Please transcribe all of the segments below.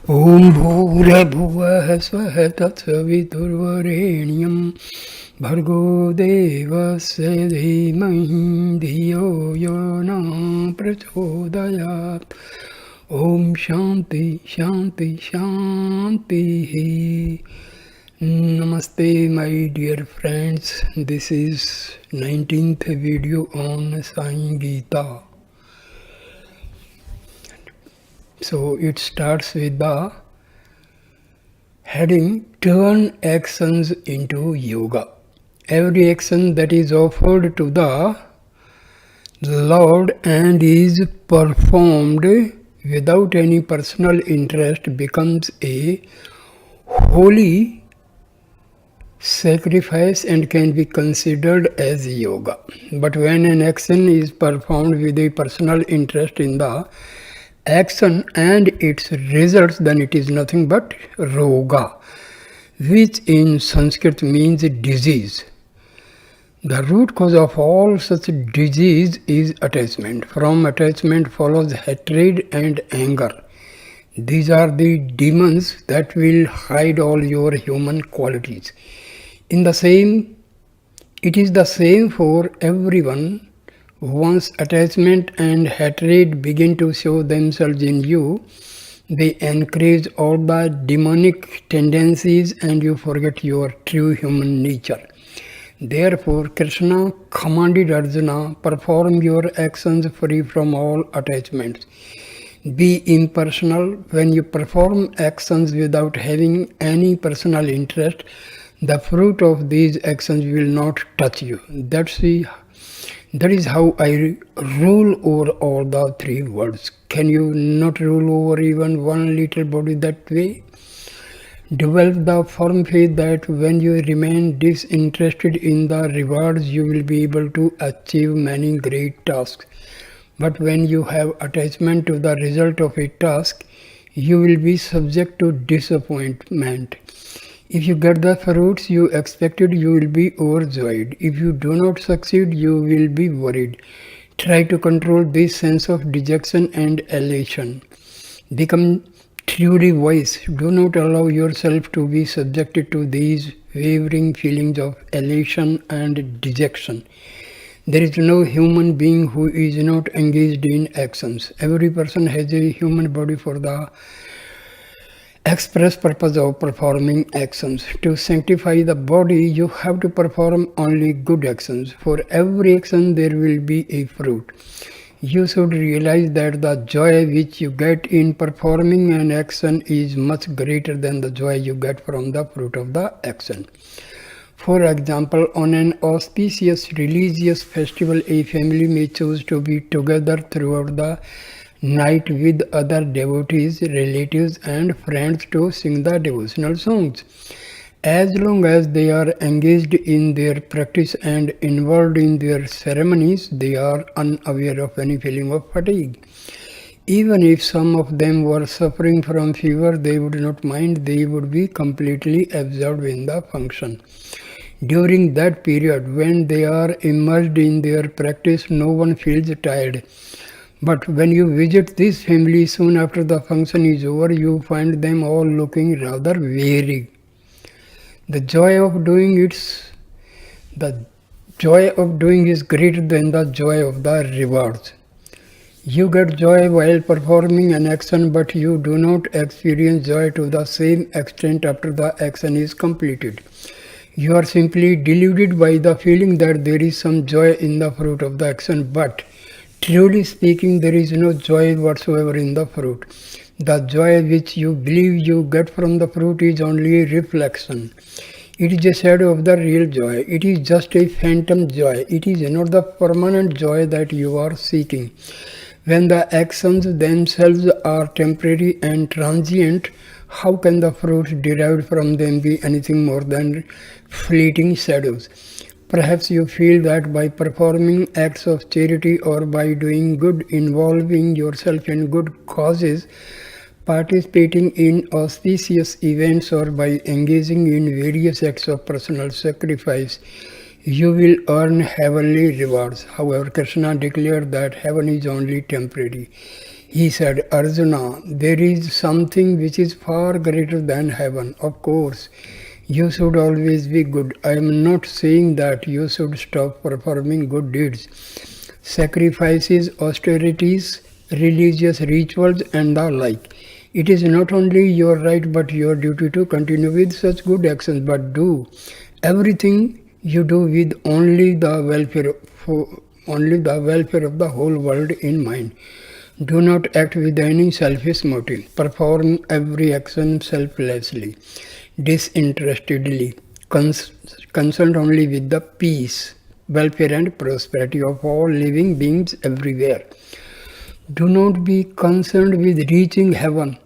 ॐ भूर्भुवः स्वः तत्सवितुर्वरेण्यं भर्गो देवस्य धीमहि धियो यो न प्रचोदयात्. ॐ शान्ति शान्ति शान्तिः. Namaste my dear friends. This is 19th video on Sai Gita. So it starts with the heading Turn Actions into Yoga. Every action that is offered to the Lord and is performed without any personal interest becomes a holy sacrifice and can be considered as yoga. But when an action is performed with a personal interest in the action and its results, then it is nothing but roga, which in Sanskrit means disease. The root cause of all such disease is attachment. From attachment follows hatred and anger. These are the demons that will hide all your human qualities. It is the same for everyone. Once attachment and hatred begin to show themselves in you, they encourage all the demonic tendencies and you forget your true human nature. Therefore, Krishna commanded Arjuna, perform your actions free from all attachments. Be impersonal. When you perform actions without having any personal interest, the fruit of these actions will not touch you. That is how I rule over all the three worlds. Can you not rule over even one little body that way? Develop the firm faith that when you remain disinterested in the rewards, you will be able to achieve many great tasks. But when you have attachment to the result of a task, you will be subject to disappointment. If you get the fruits you expected, you will be overjoyed. If you do not succeed, you will be worried. Try to control this sense of dejection and elation. Become truly wise. Do not allow yourself to be subjected to these wavering feelings of elation and dejection. There is no human being who is not engaged in actions. Every person has a human body for the express purpose of performing actions. To sanctify the body, you have to perform only good actions. For every action, there will be a fruit. You should realize that the joy which you get in performing an action is much greater than the joy you get from the fruit of the action. For example, on an auspicious religious festival, a family may choose to be together throughout the night with other devotees, relatives and friends to sing the devotional songs. As long as they are engaged in their practice and involved in their ceremonies, they are unaware of any feeling of fatigue. Even if some of them were suffering from fever, they would not mind. They would be completely absorbed in the function. During that period, when they are immersed in their practice, no one feels tired. But when you visit this family soon after the function is over, you find them all looking rather weary. The joy of doing is greater than the joy of the rewards. You get joy while performing an action, but you do not experience joy to the same extent after the action is completed. You are simply deluded by the feeling that there is some joy in the fruit of the action, but truly speaking, there is no joy whatsoever in the fruit. The joy which you believe you get from the fruit is only a reflection. It is a shadow of the real joy. It is just a phantom joy. It is not the permanent joy that you are seeking. When the actions themselves are temporary and transient, how can the fruits derived from them be anything more than fleeting shadows? Perhaps you feel that by performing acts of charity or by doing good, involving yourself in good causes, participating in auspicious events or by engaging in various acts of personal sacrifice, you will earn heavenly rewards. However, Krishna declared that heaven is only temporary. He said, Arjuna, there is something which is far greater than heaven. Of course, you should always be good. I am not saying that you should stop performing good deeds, sacrifices, austerities, religious rituals, and the like. It is not only your right but your duty to continue with such good actions, but do everything you do with only the welfare of the whole world in mind. Do not act with any selfish motive. Perform every action selflessly, disinterestedly, concerned only with the peace, welfare, and prosperity of all living beings everywhere. Do not be concerned with reaching heaven.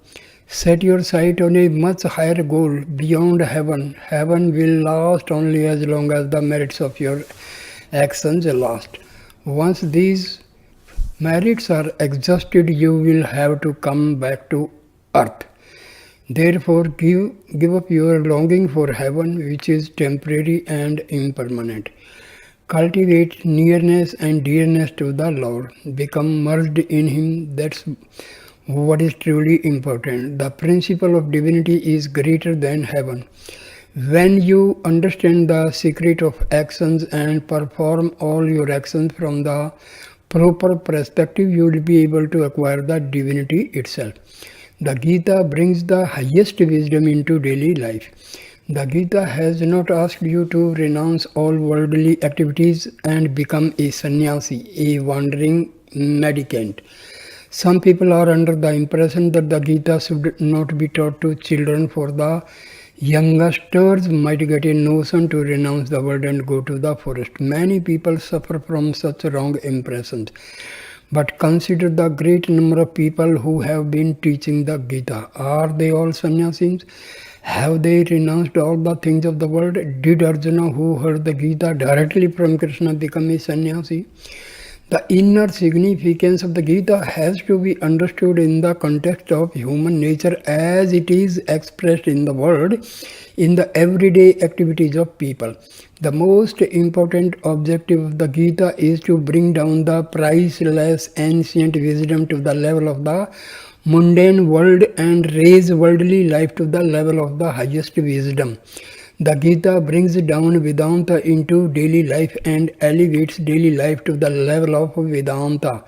Set your sight on a much higher goal beyond heaven. Heaven will last only as long as the merits of your actions last. Once these merits are exhausted, you will have to come back to earth. Therefore, give up your longing for heaven, which is temporary and impermanent. Cultivate nearness and dearness to the Lord. Become merged in Him. That's what is truly important. The principle of divinity is greater than heaven. When you understand the secret of actions and perform all your actions from the proper perspective, you will be able to acquire the divinity itself. The Gita brings the highest wisdom into daily life. The Gita has not asked you to renounce all worldly activities and become a sannyasi, a wandering mendicant. Some people are under the impression that the Gita should not be taught to children, for the youngsters might get a notion to renounce the world and go to the forest. Many people suffer from such wrong impressions. But consider the great number of people who have been teaching the Gita. Are they all sannyasis? Have they renounced all the things of the world? Did Arjuna, who heard the Gita directly from Krishna, become a sannyasi? The inner significance of the Gita has to be understood in the context of human nature as it is expressed in the world, in the everyday activities of people. The most important objective of the Gita is to bring down the priceless ancient wisdom to the level of the mundane world and raise worldly life to the level of the highest wisdom. The Gita brings down Vedanta into daily life and elevates daily life to the level of Vedanta.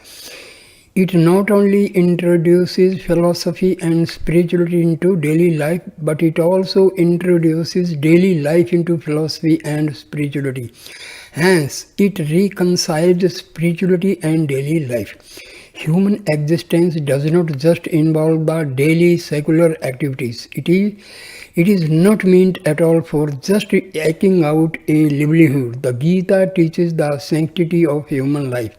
It not only introduces philosophy and spirituality into daily life, but it also introduces daily life into philosophy and spirituality. Hence, it reconciles spirituality and daily life. Human existence does not just involve the daily secular activities. It is not meant at all for just eking out a livelihood. The Gita teaches the sanctity of human life.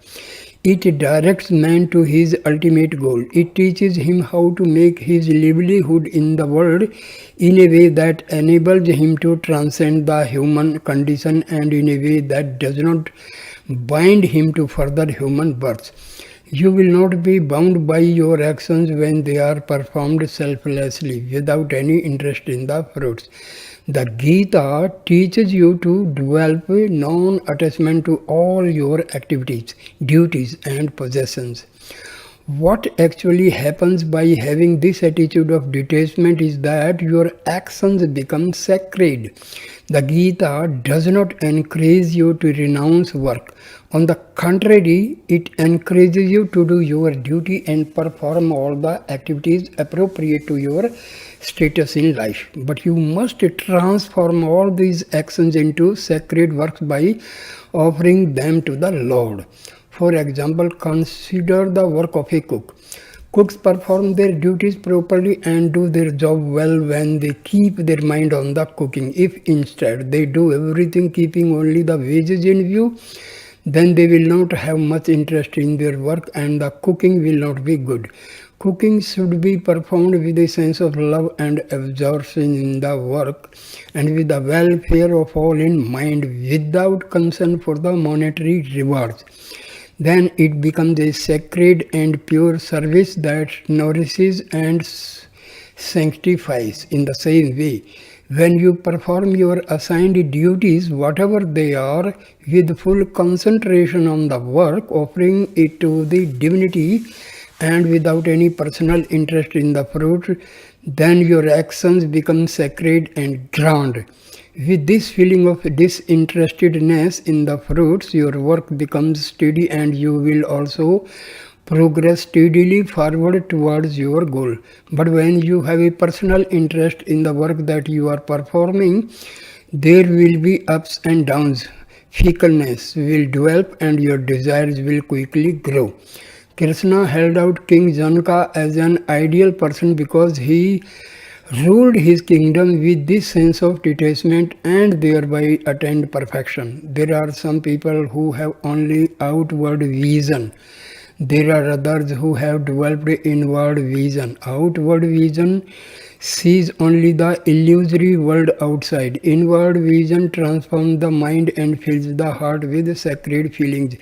It directs man to his ultimate goal. It teaches him how to make his livelihood in the world in a way that enables him to transcend the human condition and in a way that does not bind him to further human births. You will not be bound by your actions when they are performed selflessly, without any interest in the fruits. The Gita teaches you to develop non-attachment to all your activities, duties, and possessions. What actually happens by having this attitude of detachment is that your actions become sacred. The Gita does not encourage you to renounce work. On the contrary, it encourages you to do your duty and perform all the activities appropriate to your status in life. But you must transform all these actions into sacred works by offering them to the Lord. For example, consider the work of a cook. Cooks perform their duties properly and do their job well when they keep their mind on the cooking. If instead they do everything keeping only the wages in view, then they will not have much interest in their work and the cooking will not be good. Cooking should be performed with a sense of love and absorption in the work and with the welfare of all in mind, without concern for the monetary rewards. Then it becomes a sacred and pure service that nourishes and sanctifies. In the same way, when you perform your assigned duties, whatever they are, with full concentration on the work, offering it to the divinity, and without any personal interest in the fruit, then your actions become sacred and grand. With this feeling of disinterestedness in the fruits, your work becomes steady and you will also progress steadily forward towards your goal. But when you have a personal interest in the work that you are performing, there will be ups and downs. Fickleness will develop and your desires will quickly grow. Krishna held out King Janaka as an ideal person because he ruled his kingdom with this sense of detachment and thereby attained perfection. There are some people who have only outward vision. There are others who have developed inward vision. Outward vision sees only the illusory world outside. Inward vision transforms the mind and fills the heart with sacred feelings.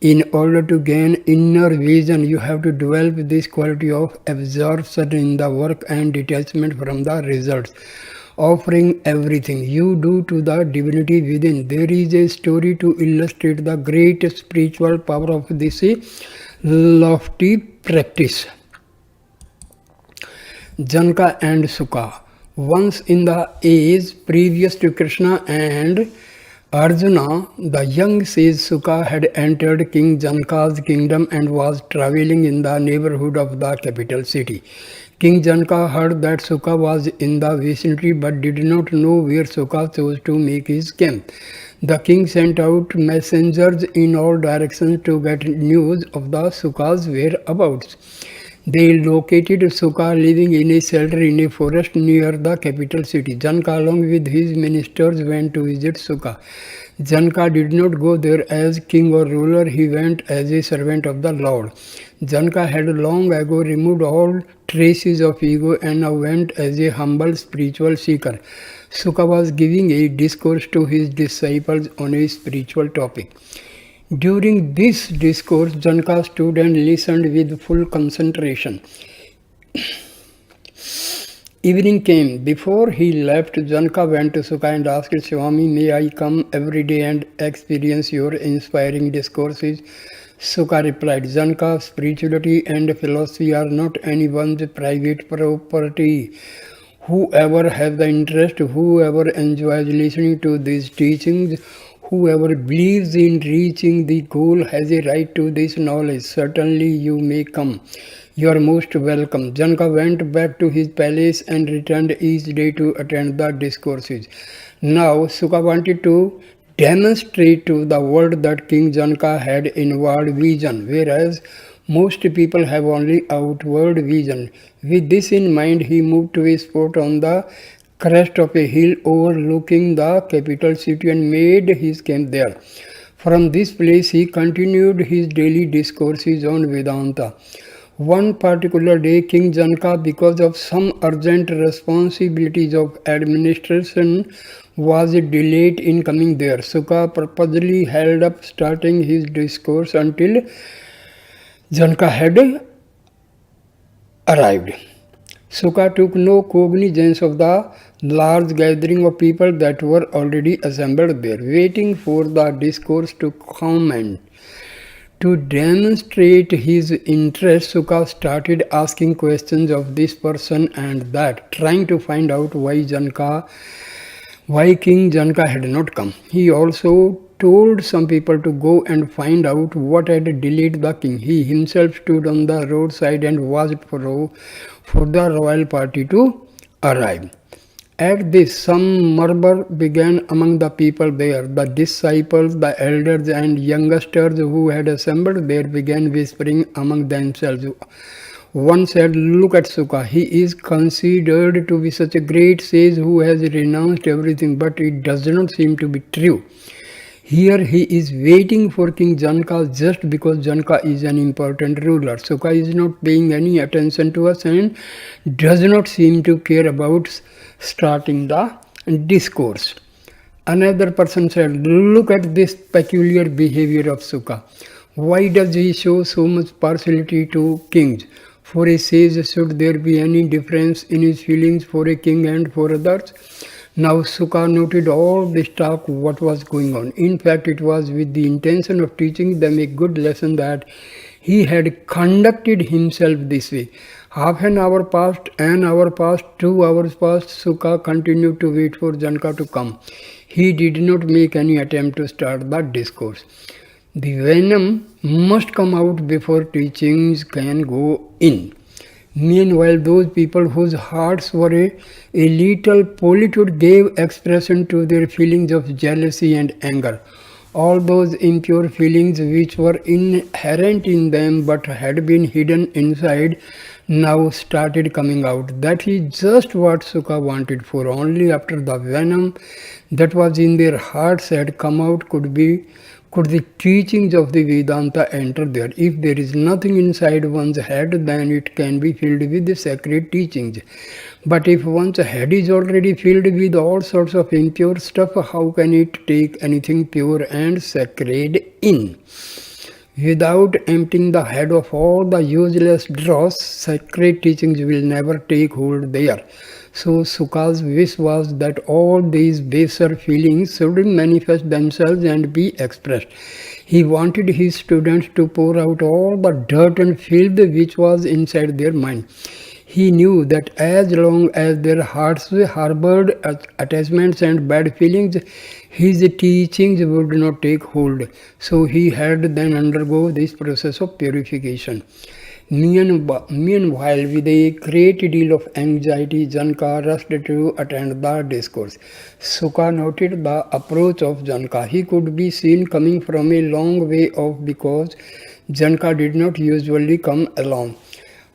In order to gain inner vision, you have to develop this quality of absorption in the work and detachment from the results, offering everything you do to the divinity within. There is a story to illustrate the great spiritual power of this lofty practice. Janaka and Sukha. Once in the age previous to Krishna and Arjuna, the young sage Sukha had entered King Janaka's kingdom and was traveling in the neighborhood of the capital city. King Janaka heard that Sukha was in the vicinity but did not know where Sukha chose to make his camp. The king sent out messengers in all directions to get news of the Sukha's whereabouts. They located Sukha living in a shelter in a forest near the capital city. Janaka along with his ministers went to visit Sukha. Janaka did not go there as king or ruler, he went as a servant of the Lord. Janaka had long ago removed all traces of ego and now went as a humble spiritual seeker. Sukha was giving a discourse to his disciples on a spiritual topic. During this discourse, Janaka stood and listened with full concentration. Evening came. Before he left, Janaka went to Sukha and asked, Swami, may I come every day and experience your inspiring discourses? Sukha replied, Janaka, spirituality and philosophy are not anyone's private property. Whoever has the interest, whoever enjoys listening to these teachings, whoever believes in reaching the goal has a right to this knowledge. Certainly you may come. You are most welcome. Janaka went back to his palace and returned each day to attend the discourses. Now Sukha wanted to demonstrate to the world that King Janaka had inward vision, whereas most people have only outward vision. With this in mind, he moved to a spot on the crest of a hill overlooking the capital city and made his camp there. From this place, he continued his daily discourses on Vedanta. One particular day, King Janaka, because of some urgent responsibilities of administration, was delayed in coming there. Sukha purposely held up starting his discourse until Janaka had arrived. Sukha took no cognizance of the large gathering of people that were already assembled there, waiting for the discourse to comment. To demonstrate his interest, Sukha started asking questions of this person and that, trying to find out why King Janaka had not come. He also told some people to go and find out what had delayed the king. He himself stood on the roadside and watched for the royal party to arrive. At this, some murmur began among the people there. The disciples, the elders and youngsters who had assembled there began whispering among themselves. One said, look at Sukha. He is considered to be such a great sage who has renounced everything, but it does not seem to be true. Here he is waiting for King Janaka just because Janaka is an important ruler. Sukha is not paying any attention to us and does not seem to care about starting the discourse. Another person said, look at this peculiar behavior of Sukha. Why does he show so much partiality to kings? For a sage, should there be any difference in his feelings for a king and for others? Now Sukha noted all this talk, what was going on. In fact, it was with the intention of teaching them a good lesson that He had conducted himself this way. Half an hour passed, 2 hours passed. Sukha continued to wait for Janaka to come. He did not make any attempt to start the discourse. The venom must come out before teachings can go in. Meanwhile, those people whose hearts were a little polluted gave expression to their feelings of jealousy and anger. All those impure feelings which were inherent in them but had been hidden inside now started coming out. That is just what Sukha wanted, for only after the venom that was in their hearts had come out could the teachings of the Vedanta enter there. If there is nothing inside one's head, then it can be filled with the sacred teachings. But if one's head is already filled with all sorts of impure stuff, how can it take anything pure and sacred in? Without emptying the head of all the useless dross, sacred teachings will never take hold there. So Sukha's wish was that all these baser feelings should manifest themselves and be expressed. He wanted his students to pour out all the dirt and filth which was inside their mind. He knew that as long as their hearts harbored attachments and bad feelings, his teachings would not take hold. So he had then undergo this process of purification. Meanwhile, with a great deal of anxiety, Janaka rushed to attend the discourse. Sukha noted the approach of Janaka. He could be seen coming from a long way off because Janaka did not usually come alone.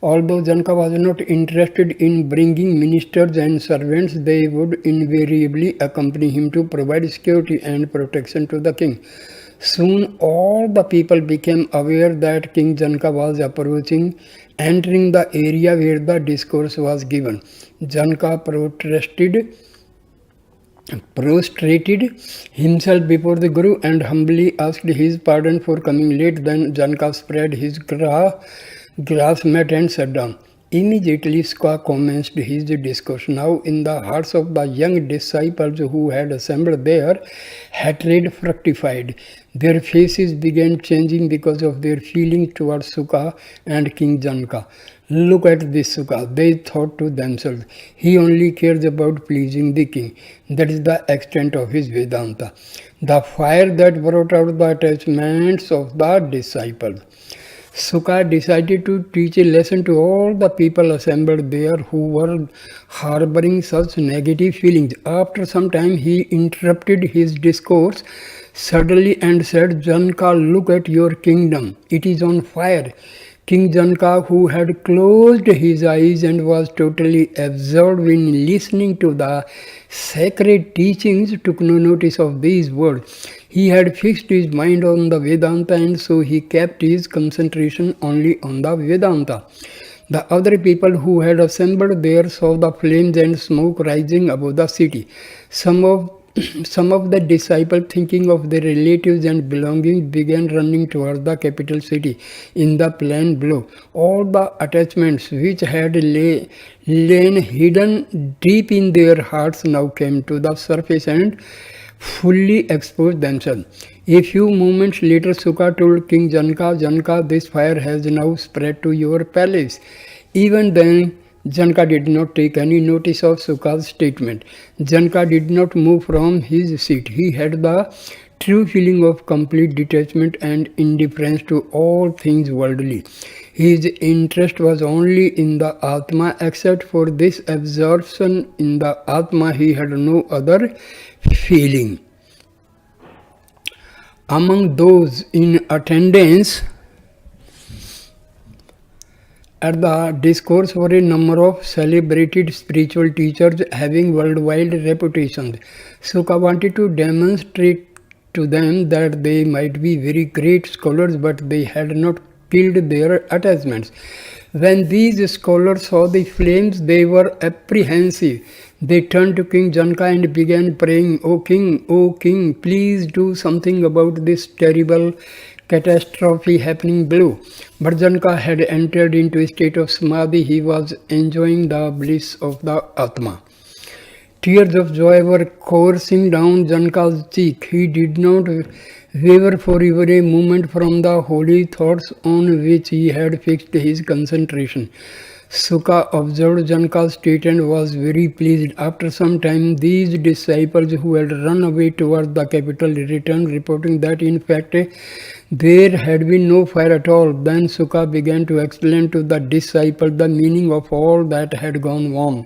Although Janaka was not interested in bringing ministers and servants, they would invariably accompany him to provide security and protection to the king. Soon all the people became aware that King Janaka was approaching, entering the area where the discourse was given. Janaka prostrated himself before the Guru and humbly asked his pardon for coming late. Then Janaka spread his grass mat and sat down. Immediately Sukha commenced his discourse. Now in the hearts of the young disciples who had assembled there, hatred fructified. Their faces began changing because of their feelings towards Sukha and King Janaka. Look at this Sukha, they thought to themselves. He only cares about pleasing the king. That is the extent of his Vedanta. The fire that brought out the attachments of the disciples. Sukha decided to teach a lesson to all the people assembled there who were harboring such negative feelings. After some time, he interrupted his discourse suddenly and said, Janaka, look at your kingdom. It is on fire. King Janaka, who had closed his eyes and was totally absorbed in listening to the sacred teachings, took no notice of these words. He had fixed his mind on the Vedanta, and so he kept his concentration only on the Vedanta. The other people who had assembled there saw the flames and smoke rising above the city. Some of the disciples, thinking of their relatives and belongings, began running towards the capital city in the plain below. All the attachments which had lain hidden deep in their hearts now came to the surface and fully exposed themselves. A few moments later, Sukha told King Janaka, Janaka, this fire has now spread to your palace. Even then, Janaka did not take any notice of Sukha's statement. Janaka did not move from his seat. He had the true feeling of complete detachment and indifference to all things worldly. His interest was only in the Atma. Except for this absorption in the Atma, he had no other feeling. Among those in attendance at the discourse were a number of celebrated spiritual teachers having worldwide reputations. Sukha wanted to demonstrate to them that they might be very great scholars, but they had not killed their attachments. When these scholars saw the flames, they were apprehensive. They turned to King Janaka and began praying, O king, please do something about this terrible catastrophe happening below. But Janaka had entered into a state of samadhi. He was enjoying the bliss of the Atma. Tears of joy were coursing down Janaka's cheek. He did not waver for even a moment from the holy thoughts on which he had fixed his concentration. Sukha observed Janka's state and was very pleased. After some time, these disciples who had run away towards the capital returned, reporting that in fact there had been no fire at all. Then Sukha began to explain to the disciples the meaning of all that had gone on.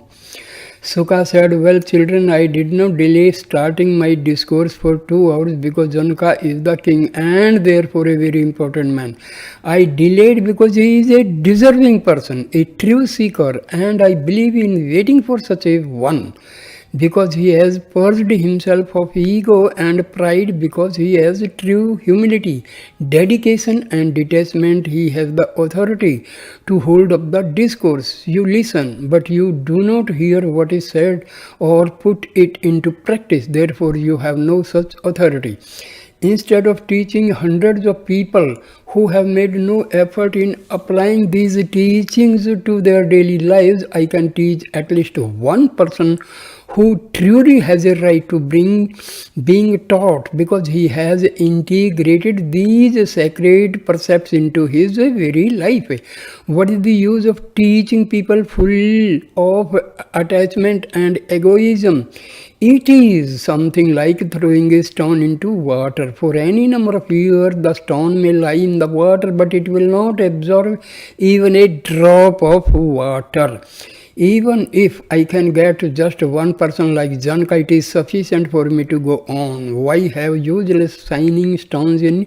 Sukha said, "Well, children, I did not delay starting my discourse for 2 hours because Janka is the king and therefore a very important man. I delayed because he is a deserving person, a true seeker, and I believe in waiting for such a one. Because he has purged himself of ego and pride, because he has true humility, dedication and detachment, he has the authority to hold up the discourse. You listen, but you do not hear what is said or put it into practice. Therefore, you have no such authority. Instead of teaching hundreds of people who have made no effort in applying these teachings to their daily lives, I can teach at least one person who truly has a right to being taught because he has integrated these sacred precepts into his very life. What is the use of teaching people full of attachment and egoism? It is something like throwing a stone into water. For any number of years, the stone may lie in the water, but it will not absorb even a drop of water. Even if I can get just one person like Janka, it is sufficient for me to go on. Why have useless shining stones in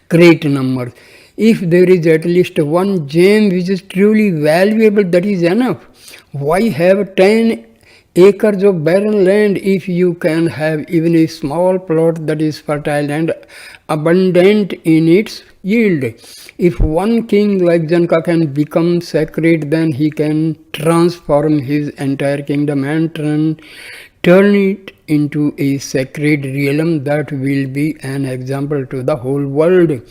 great numbers? If there is at least one gem which is truly valuable, that is enough. Why have 10 acres of barren land if you can have even a small plot that is fertile and abundant in its yield? If one king like Janka can become sacred, then he can transform his entire kingdom and turn it into a sacred realm that will be an example to the whole world.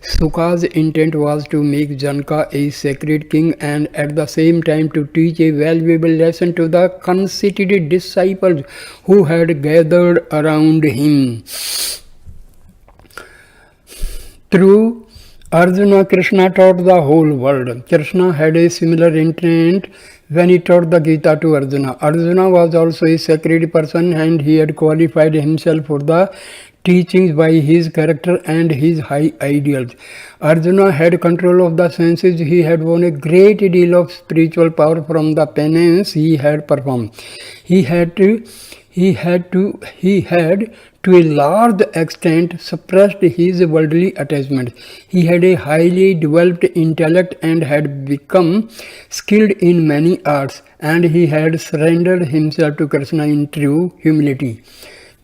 Sukha's intent was to make Janka a sacred king and at the same time to teach a valuable lesson to the conceited disciples who had gathered around him. Through Arjuna, Krishna taught the whole world. Krishna had a similar intent when he taught the Gita to Arjuna. Arjuna was also a sacred person and he had qualified himself for the teachings by his character and his high ideals. Arjuna had control of the senses. He had won a great deal of spiritual power from the penance he had performed. He had to a large extent suppressed his worldly attachment. He had a highly developed intellect and had become skilled in many arts, and he had surrendered himself to Krishna in true humility.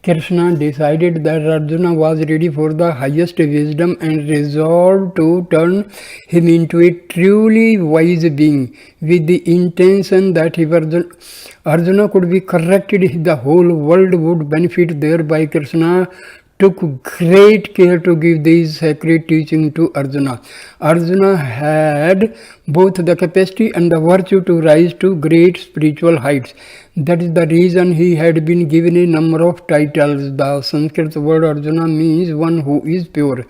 Krishna decided that Arjuna was ready for the highest wisdom and resolved to turn him into a truly wise being with the intention that if Arjuna could be corrected, the whole world would benefit thereby. Krishna took great care to give these sacred teachings to Arjuna. Arjuna had both the capacity and the virtue to rise to great spiritual heights. That is the reason he had been given a number of titles. The Sanskrit word Arjuna means one who is pure.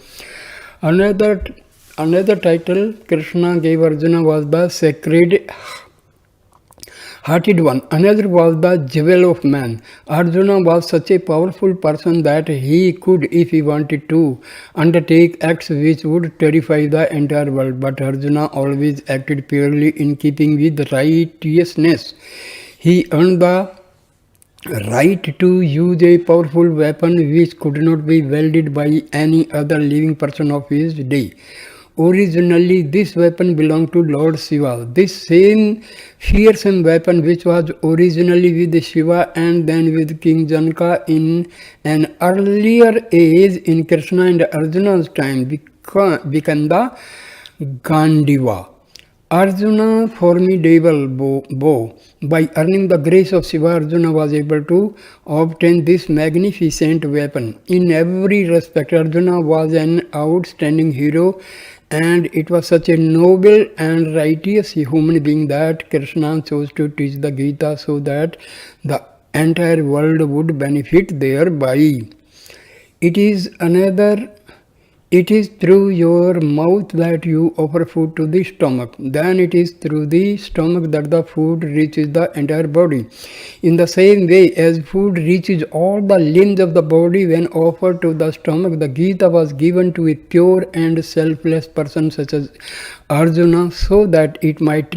Another title Krishna gave Arjuna was the sacred hearted one. Another was the jewel of man. Arjuna was such a powerful person that he could, if he wanted to, undertake acts which would terrify the entire world. But Arjuna always acted purely in keeping with righteousness. He earned the right to use a powerful weapon which could not be wielded by any other living person of his day. Originally, this weapon belonged to Lord Shiva. This same fearsome weapon, which was originally with Shiva and then with King Janka in an earlier age in Krishna and Arjuna's time, became the Gandiva. Arjuna formidable bow. By earning the grace of Shiva, Arjuna was able to obtain this magnificent weapon. In every respect, Arjuna was an outstanding hero, and it was such a noble and righteous human being that Krishna chose to teach the Gita so that the entire world would benefit thereby. It is another It is through your mouth that you offer food to the stomach. Then it is through the stomach that the food reaches the entire body. In the same way as food reaches all the limbs of the body when offered to the stomach, the Gita was given to a pure and selfless person such as Arjuna so that it might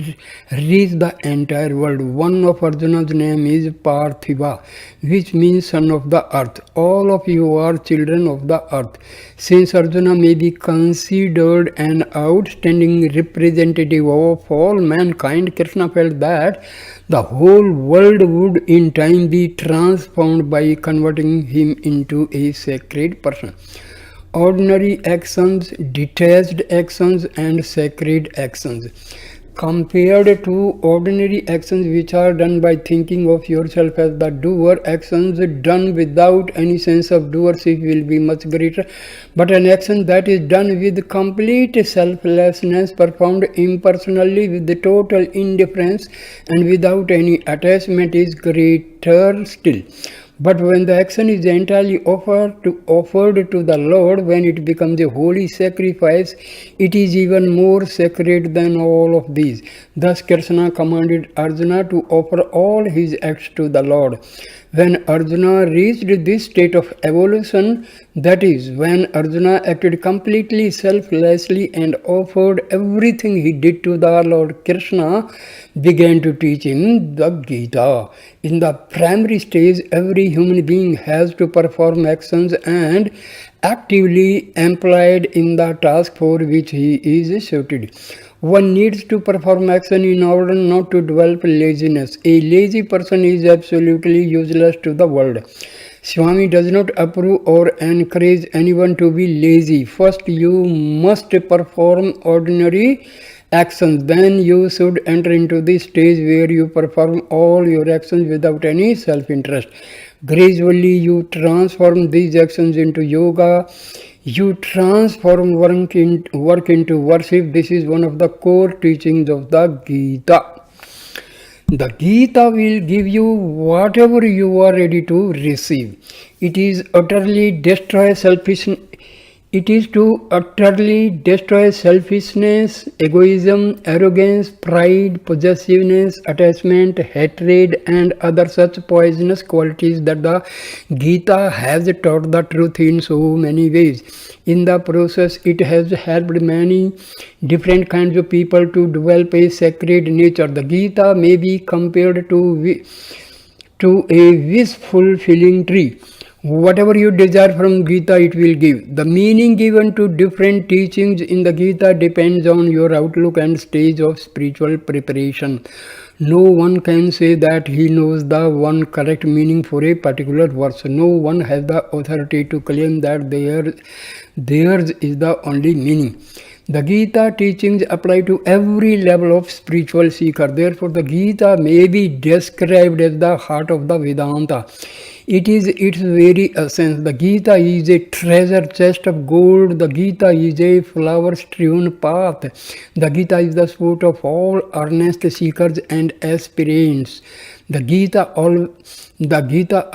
reach the entire world. One of Arjuna's name is Parthiva, which means son of the earth. All of you are children of the earth. Since Arjuna may be considered an outstanding representative of all mankind, Krishna felt that the whole world would in time be transformed by converting him into a sacred person. Ordinary actions, detached actions, and sacred actions. Compared to ordinary actions which are done by thinking of yourself as the doer, actions done without any sense of doership will be much greater. But an action that is done with complete selflessness, performed impersonally with the total indifference and without any attachment is greater still. But when the action is entirely offered to the Lord, when it becomes a holy sacrifice, it is even more sacred than all of these. Thus Krishna commanded Arjuna to offer all his acts to the Lord. When Arjuna reached this state of evolution, that is, when Arjuna acted completely selflessly and offered everything he did to the Lord, Krishna began to teach him the Gita. In the primary stage, every human being has to perform actions and actively employed in the task for which he is suited. One needs to perform action in order not to develop laziness. A lazy person is absolutely useless to the world. Swami does not approve or encourage anyone to be lazy. First, you must perform ordinary actions. Then you should enter into the stage where you perform all your actions without any self-interest. Gradually, you transform these actions into yoga. You transform work into worship. This is one of the core teachings of the Gita. The Gita will give you whatever you are ready to receive. It is utterly destroy selfishness. It is to utterly destroy selfishness, egoism, arrogance, pride, possessiveness, attachment, hatred, and other such poisonous qualities that the Gita has taught the truth in so many ways. In the process, it has helped many different kinds of people to develop a sacred nature. The Gita may be compared to a wish-fulfilling tree. Whatever you desire from Gita, it will give. The meaning given to different teachings in the Gita depends on your outlook and stage of spiritual preparation. No one can say that he knows the one correct meaning for a particular verse. No one has the authority to claim that theirs is the only meaning. The Gita teachings apply to every level of spiritual seeker. Therefore, the Gita may be described as the heart of the Vedanta. It is its very essence. The Gita is a treasure chest of gold. The Gita is a flower-strewn path. The Gita is the sport of all earnest seekers and aspirants. The Gita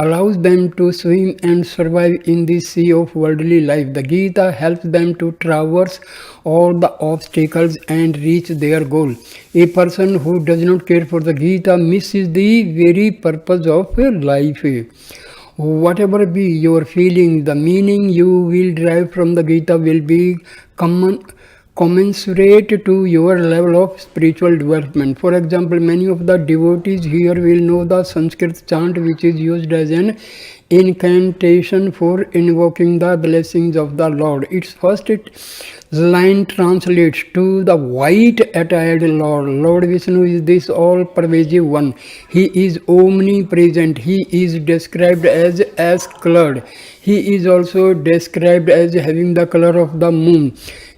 allows them to swim and survive in this sea of worldly life. The Gita helps them to traverse all the obstacles and reach their goal. A person who does not care for the Gita misses the very purpose of life. Whatever be your feelings, the meaning you will derive from the Gita will be commensurate to your level of spiritual development. For example, many of the devotees here will know the Sanskrit chant which is used as an incantation for invoking the blessings of the Lord. Its first line translates to the white-attired Lord. Lord Vishnu is this all-pervasive one. He is omnipresent. He is described as ash-colored. He is also described as having the color of the moon,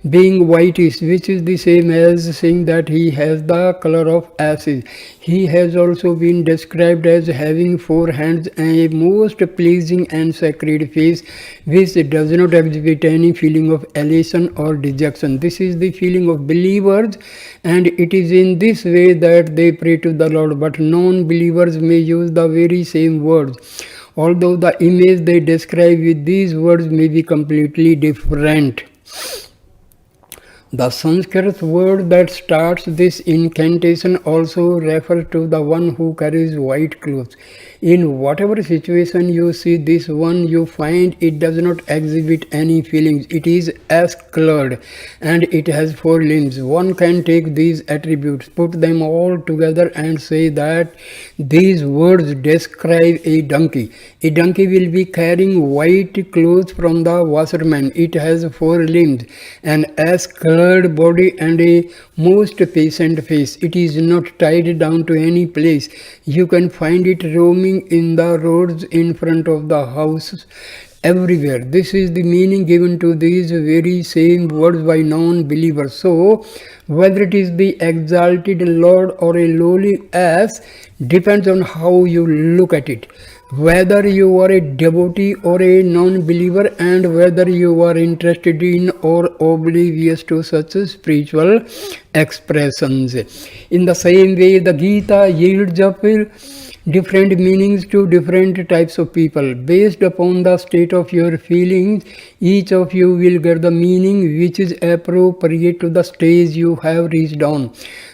being whitish, which is the same as saying that he has the color of ashes. He has also been described as having 4 hands and a most pleasing and sacred face, which does not exhibit any feeling of elation or dejection. This is the feeling of believers, and it is in this way that they pray to the Lord. But non-believers may use the very same words, although the image they describe with these words may be completely different. The Sanskrit word that starts this incantation also refers to the one who carries white clothes. In whatever situation you see this one, you find it does not exhibit any feelings. It is as-colored and it has four limbs. One can take these attributes, put them all together and say that these words describe a donkey. A donkey will be carrying white clothes from the washerman. It has four limbs, an as-colored body and a most patient face. It is not tied down to any place. You can find it roaming in the roads in front of the houses everywhere. This is the meaning given to these very same words by non-believers. So, whether it is the exalted Lord or a lowly ass depends on how you look at it. Whether you are a devotee or a non-believer, and whether you are interested in or oblivious to such spiritual expressions. In the same way, the Gita yields up different meanings to different types of people. Based upon the state of your feelings, each of you will get the meaning which is appropriate to the stage you have reached on,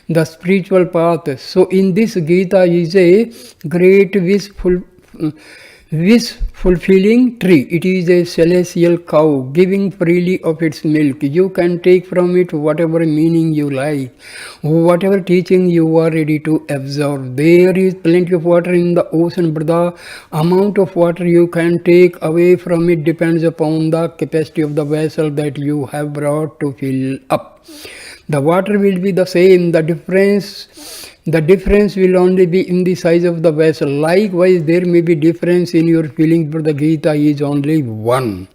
the spiritual path. So in this Gita is a great wish fulfilling tree. It is a celestial cow giving freely of its milk. You can take from it whatever meaning you like, whatever teaching you are ready to absorb. There is plenty of water in the ocean, but the amount of water you can take away from it depends upon the capacity of the vessel that you have brought to fill up. The water will be the same. The difference will only be in the size of the vessel. Likewise, there may be difference in your feelings, but the Gita is only one.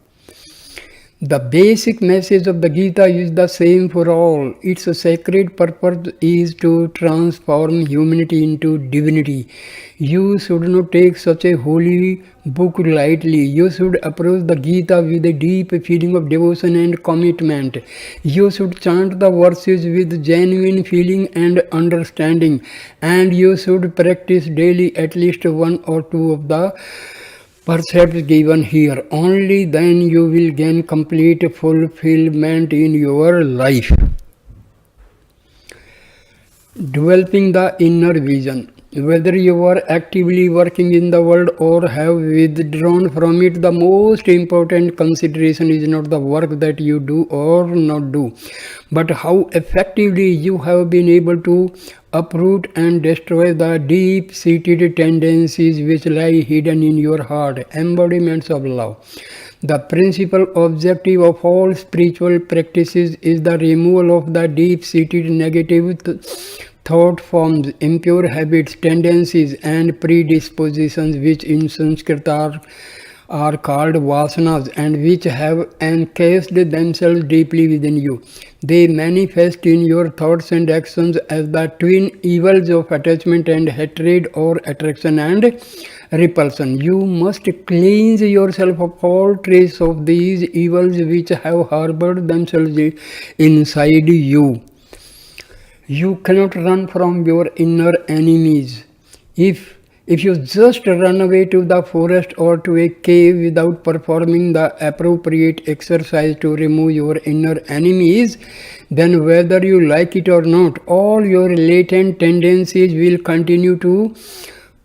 The basic message of the Gita is the same for all. Its sacred purpose is to transform humanity into divinity. You should not take such a holy book lightly. You should approach the Gita with a deep feeling of devotion and commitment. You should chant the verses with genuine feeling and understanding. And you should practice daily at least one or two of the percepts given here. Only then you will gain complete fulfillment in your life. Developing the inner vision. Whether you are actively working in the world or have withdrawn from it, the most important consideration is not the work that you do or not do, but how effectively you have been able to uproot and destroy the deep-seated tendencies which lie hidden in your heart, embodiments of love. The principal objective of all spiritual practices is the removal of the deep-seated negative thought forms, impure habits, tendencies and predispositions which in Sanskrit are called vasanas and which have encased themselves deeply within you. They manifest in your thoughts and actions as the twin evils of attachment and hatred, or attraction and repulsion. You must cleanse yourself of all trace of these evils which have harbored themselves inside you. You cannot run from your inner enemies. If you just run away to the forest or to a cave without performing the appropriate exercise to remove your inner enemies, then whether you like it or not, all your latent tendencies will continue to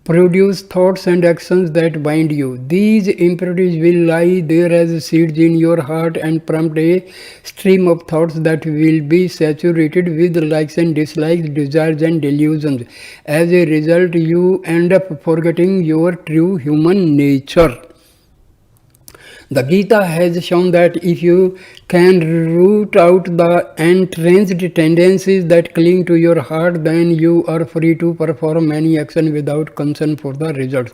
produce thoughts and actions that bind you. These impurities will lie there as seeds in your heart and prompt a stream of thoughts that will be saturated with likes and dislikes, desires and delusions. As a result, you end up forgetting your true human nature. The Gita has shown that if you can root out the entrenched tendencies that cling to your heart, then you are free to perform any action without concern for the results.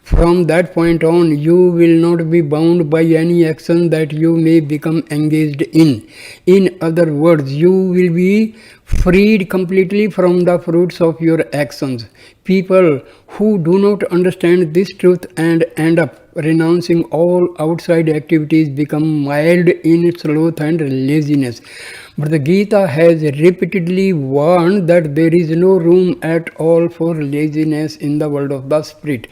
From that point on, you will not be bound by any action that you may become engaged in. In other words, you will be freed completely from the fruits of your actions. People who do not understand this truth and end up renouncing all outside activities become mild in sloth and laziness. But the Gita has repeatedly warned that there is no room at all for laziness in the world of the spirit.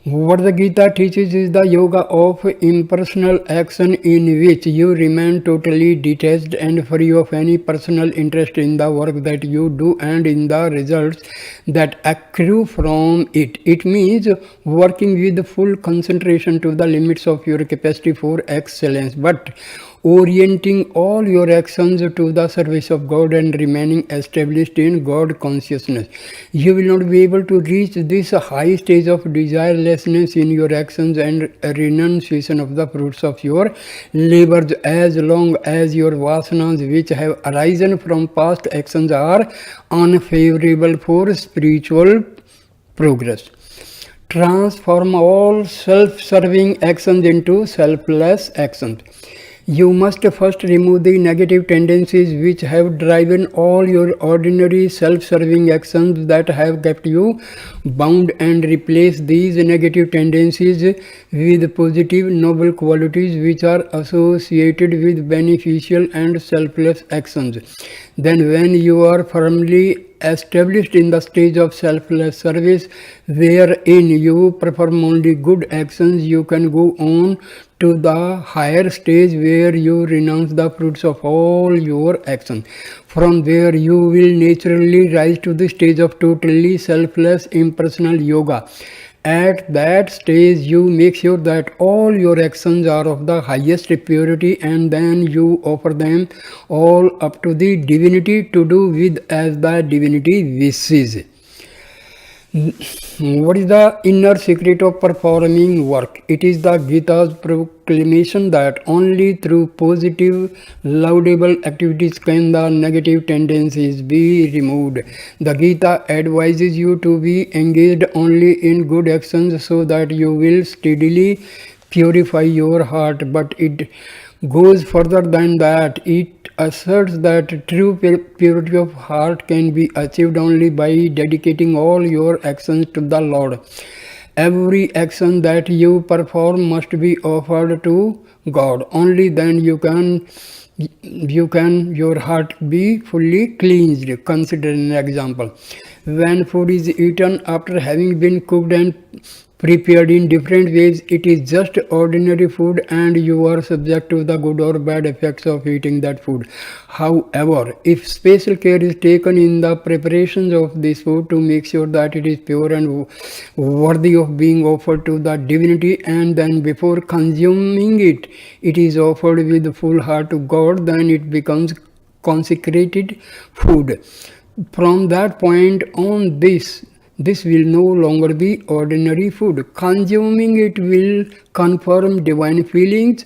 What the Gita teaches is the yoga of impersonal action in which you remain totally detached and free of any personal interest in the work that you do and in the results that accrue from it. It means working with full concentration to the limits of your capacity for excellence, but orienting all your actions to the service of God and remaining established in God consciousness. You will not be able to reach this high stage of desirelessness in your actions and renunciation of the fruits of your labors as long as your vasanas which have arisen from past actions are unfavorable for spiritual progress. Transform all self-serving actions into selfless actions. You must first remove the negative tendencies which have driven all your ordinary self-serving actions that have kept you bound and replace these negative tendencies with positive noble qualities which are associated with beneficial and selfless actions. Then when you are firmly established in the stage of selfless service wherein you perform only good actions, you can go on to the higher stage where you renounce the fruits of all your actions. From there you will naturally rise to the stage of totally selfless impersonal yoga. At that stage, you make sure that all your actions are of the highest purity and then you offer them all up to the divinity to do with as the divinity wishes. What is the inner secret of performing work? It is the Gita's proclamation that only through positive, laudable activities can the negative tendencies be removed. The Gita advises you to be engaged only in good actions so that you will steadily purify your heart, but it goes further than that. It asserts that true purity of heart can be achieved only by dedicating all your actions to the Lord. Every action that you perform must be offered to God. Only then you can your heart be fully cleansed. Consider an example. When food is eaten after having been cooked and prepared in different ways, it is just ordinary food and you are subject to the good or bad effects of eating that food. However, if special care is taken in the preparations of this food to make sure that it is pure and worthy of being offered to the divinity, and then before consuming it, it is offered with full heart to God, then it becomes consecrated food. From that point on, this will no longer be ordinary food. Consuming it will confirm divine feelings,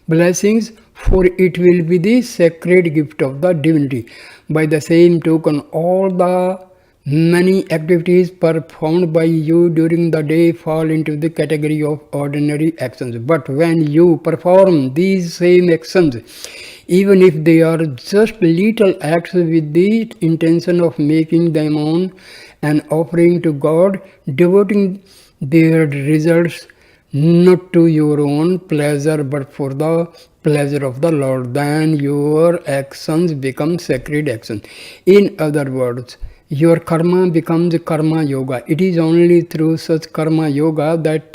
blessings, for it will be the sacred gift of the divinity. By the same token, all the many activities performed by you during the day fall into the category of ordinary actions. But when you perform these same actions, even if they are just little acts with the intention of making them on an offering to God, devoting their results not to your own pleasure but for the pleasure of the Lord, then your actions become sacred actions. In other words, your karma becomes karma yoga. It is only through such karma yoga that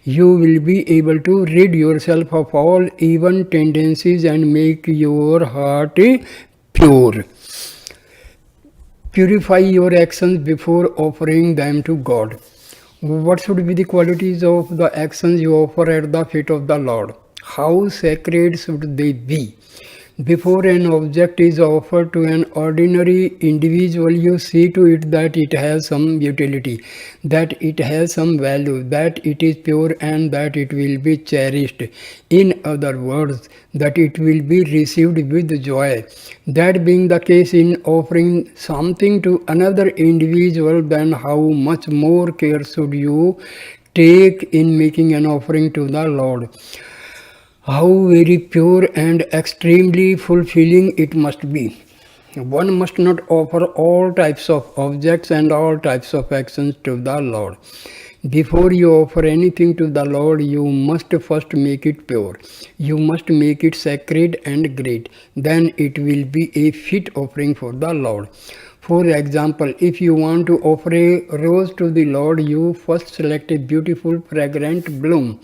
you will be able to rid yourself of all evil tendencies and make your heart pure. Purify your actions before offering them to God. What should be the qualities of the actions you offer at the feet of the Lord? How sacred should they be? Before an object is offered to an ordinary individual, you see to it that it has some utility, that it has some value, that it is pure and that it will be cherished. In other words, that it will be received with joy. That being the case in offering something to another individual, then how much more care should you take in making an offering to the Lord? How very pure and extremely fulfilling it must be. One must not offer all types of objects and all types of actions to the Lord. Before you offer anything to the Lord, you must first make it pure. You must make it sacred and great. Then it will be a fit offering for the Lord. For example, if you want to offer a rose to the Lord, you first select a beautiful fragrant bloom.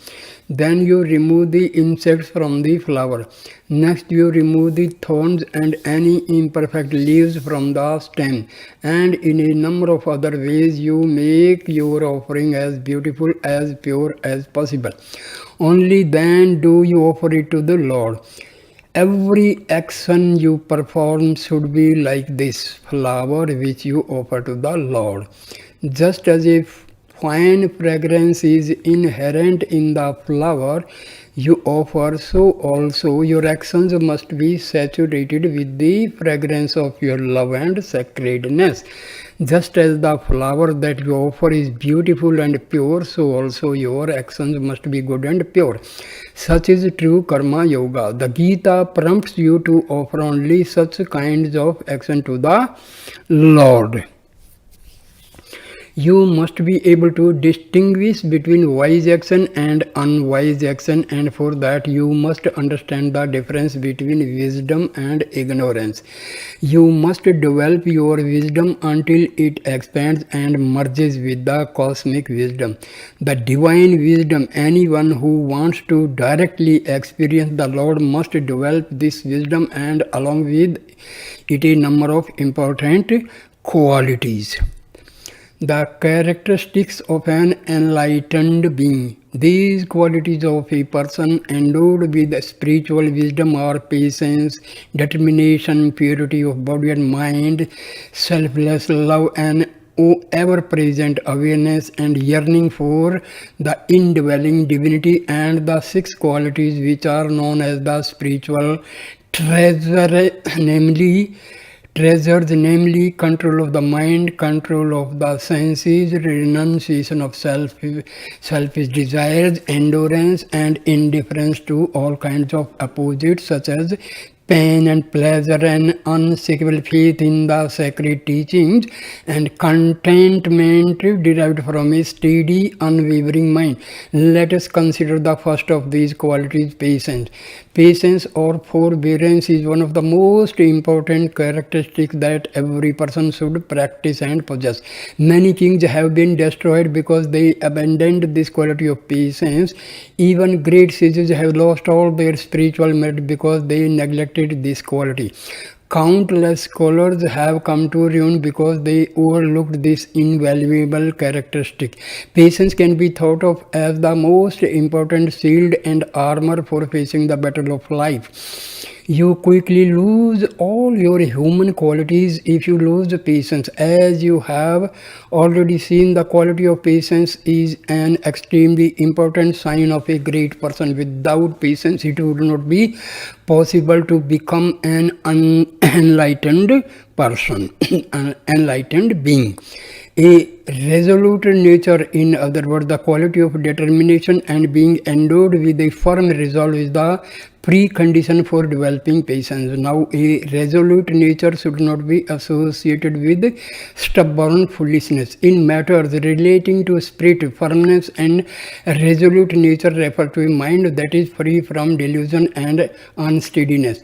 Then you remove the insects from the flower. Next you remove the thorns and any imperfect leaves from the stem. And in a number of other ways you make your offering as beautiful, as pure as possible. Only then do you offer it to the Lord. Every action you perform should be like this flower which you offer to the Lord. Just as a fine fragrance is inherent in the flower you offer, so also your actions must be saturated with the fragrance of your love and sacredness. Just as the flower that you offer is beautiful and pure, so also your actions must be good and pure. Such is true karma yoga. The Gita prompts you to offer only such kinds of action to the Lord. You must be able to distinguish between wise action and unwise action, and for that you must understand the difference between wisdom and ignorance. You must develop your wisdom until it expands and merges with the cosmic wisdom, the divine wisdom. Anyone who wants to directly experience the Lord must develop this wisdom and along with it a number of important qualities. The characteristics of an enlightened being. These qualities of a person endowed with spiritual wisdom are patience, determination, purity of body and mind, selfless love, and ever-present awareness and yearning for the indwelling divinity, and the six qualities which are known as the spiritual treasures, namely control of the mind, control of the senses, renunciation of selfish desires, endurance, and indifference to all kinds of opposites such as pain and pleasure, and unshakable faith in the sacred teachings, and contentment derived from a steady, unwavering mind. Let us consider the first of these qualities, patience. Patience or forbearance is one of the most important characteristics that every person should practice and possess. Many kings have been destroyed because they abandoned this quality of patience. Even great sages have lost all their spiritual merit because they neglected this quality. Countless scholars have come to ruin because they overlooked this invaluable characteristic. Patience can be thought of as the most important shield and armor for facing the battle of life. You quickly lose all your human qualities if you lose patience. As you have already seen, the quality of patience is an extremely important sign of a great person. Without patience, it would not be possible to become an enlightened person, an enlightened being. A resolute nature, in other words, the quality of determination and being endowed with a firm resolve, is the precondition for developing patience. Now, a resolute nature should not be associated with stubborn foolishness. In matters relating to spirit, firmness and resolute nature refer to a mind that is free from delusion and unsteadiness.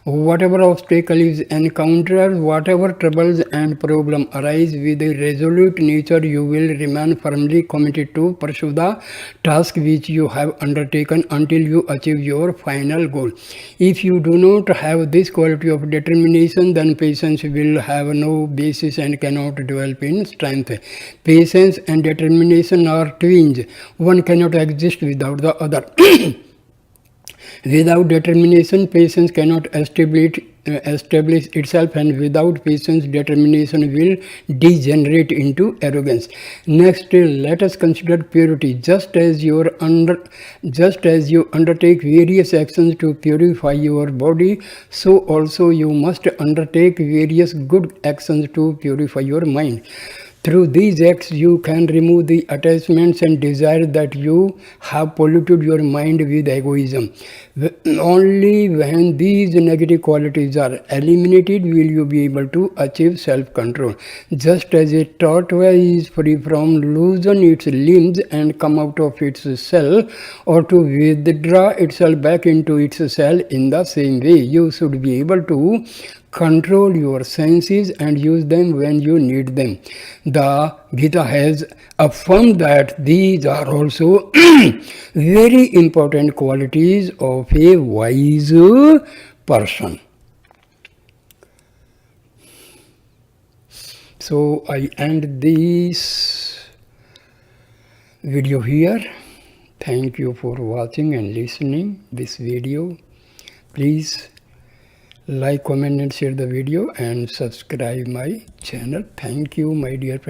Whatever obstacle is encountered, whatever troubles and problems arise, with a resolute nature you will remain firmly committed to pursue the task which you have undertaken until you achieve your final goal. If you do not have this quality of determination, then patience will have no basis and cannot develop in strength. Patience and determination are twins. One cannot exist without the other. Without determination, patience cannot establish itself, and without patience, determination will degenerate into arrogance. Next, let us consider purity. Just as you undertake various actions to purify your body, so also you must undertake various good actions to purify your mind. Through these acts, you can remove the attachments and desires that you have polluted your mind with egoism. Only when these negative qualities are eliminated will you be able to achieve self-control. Just as a tortoise is free from loosen its limbs and come out of its shell, or to withdraw itself back into its shell, in the same way you should be able to control your senses and use them when you need them. The Gita has affirmed that these are also very important qualities of a wise person. So I end this video here. Thank you for watching and listening this video. Please like, comment and share the video and subscribe my channel. Thank you, my dear friends.